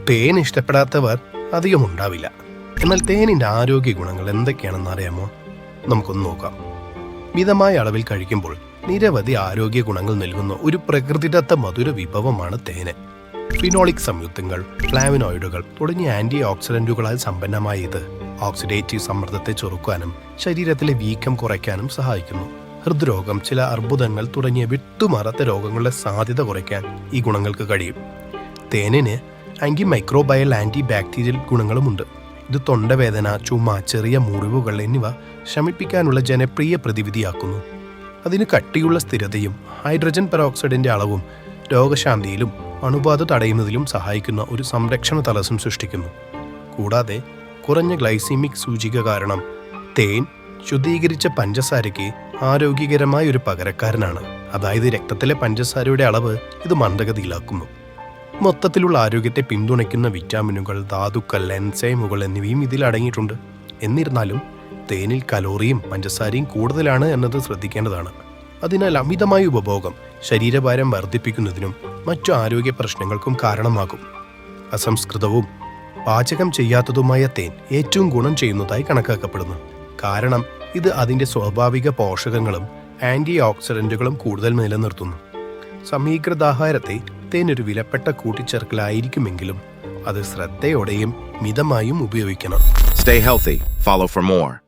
തേൻ ഇഷ്ടപ്പെടാത്തവർ അധികം ഉണ്ടാവില്ല. എന്നാൽ തേനിൻ്റെ ആരോഗ്യ ഗുണങ്ങൾ എന്തൊക്കെയാണെന്ന് അറിയാമോ? നമുക്കൊന്ന് നോക്കാം. മിതമായ അളവിൽ കഴിക്കുമ്പോൾ നിരവധി ആരോഗ്യ ഗുണങ്ങൾ നൽകുന്ന ഒരു പ്രകൃതിദത്ത മധുര വിഭവമാണ് തേന്. ഫിനോളിക് സംയുക്തങ്ങൾ, ഫ്ലാവനോയിഡുകൾ തുടങ്ങിയ ആന്റി ഓക്സിഡന്റുകളാൽ സമ്പന്നമായ ഇത് ഓക്സിഡേറ്റീവ് സമ്മർദ്ദത്തെ ചെറുക്കാനും ശരീരത്തിലെ വീക്കം കുറയ്ക്കാനും സഹായിക്കുന്നു. ഹൃദ്രോഗം, ചില അർബുദങ്ങൾ തുടങ്ങിയ വിട്ടുമാറാത്ത രോഗങ്ങളുടെ സാധ്യത കുറയ്ക്കാൻ ഈ ഗുണങ്ങൾക്ക് കഴിയും. തേനിന് ആന്റി മൈക്രോബയൽ, ആന്റി ബാക്ടീരിയൽ ഗുണങ്ങളുമുണ്ട്. ഇത് തൊണ്ടവേദന, ചുമ, ചെറിയ മുറിവുകൾ എന്നിവ ശമിപ്പിക്കാനുള്ള ജനപ്രിയ പ്രതിവിധിയാക്കുന്നു. അതിന് കട്ടിയുള്ള സ്ഥിരതയും ഹൈഡ്രജൻ പെറോക്സൈഡിന്റെ അളവും രോഗശാന്തിയിലും അണുബാധ തടയുന്നതിലും സഹായിക്കുന്ന ഒരു സംരക്ഷണ തലസം സൃഷ്ടിക്കുന്നു. കൂടാതെ കുറഞ്ഞ ഗ്ലൈസീമിക് സൂചിക കാരണം തേൻ ശുദ്ധീകരിച്ച പഞ്ചസാരയ്ക്ക് ആരോഗ്യകരമായ ഒരു പകരക്കാരനാണ്. അതായത് രക്തത്തിലെ പഞ്ചസാരയുടെ അളവ് ഇത് മന്ദഗതിയിലാക്കുന്നു. മൊത്തത്തിലുള്ള ആരോഗ്യത്തെ പിന്തുണയ്ക്കുന്ന വിറ്റാമിനുകൾ, ധാതുക്കൾ, എൻസൈമുകൾ എന്നിവയും ഇതിൽ അടങ്ങിയിട്ടുണ്ട്. എന്നിരുന്നാലും തേനിൽ കലോറിയും പഞ്ചസാരയും കൂടുതലാണ് എന്നത് ശ്രദ്ധിക്കേണ്ടതാണ്. അതിനാൽ അമിതമായ ഉപഭോഗം ശരീരഭാരം വർദ്ധിപ്പിക്കുന്നതിനും മറ്റു ആരോഗ്യ പ്രശ്നങ്ങൾക്കും കാരണമാകും. അസംസ്കൃതവും പാചകം ചെയ്യാത്തതുമായ തേൻ ഏറ്റവും ഗുണം ചെയ്യുന്നതായി കണക്കാക്കപ്പെടുന്നു. കാരണം ഇത് അതിൻ്റെ സ്വാഭാവിക പോഷകങ്ങളും ആന്റി ഓക്സിഡന്റുകളും കൂടുതൽ നിലനിർത്തുന്നു. സമീകൃതാഹാരത്തെ തേൻ ഒരു വിലപ്പെട്ട കൂട്ടിച്ചേർക്കലായിരിക്കുമെങ്കിലും അത് ശ്രദ്ധയോടെയും മിതമായും ഉപയോഗിക്കണം. Stay healthy. Follow for more.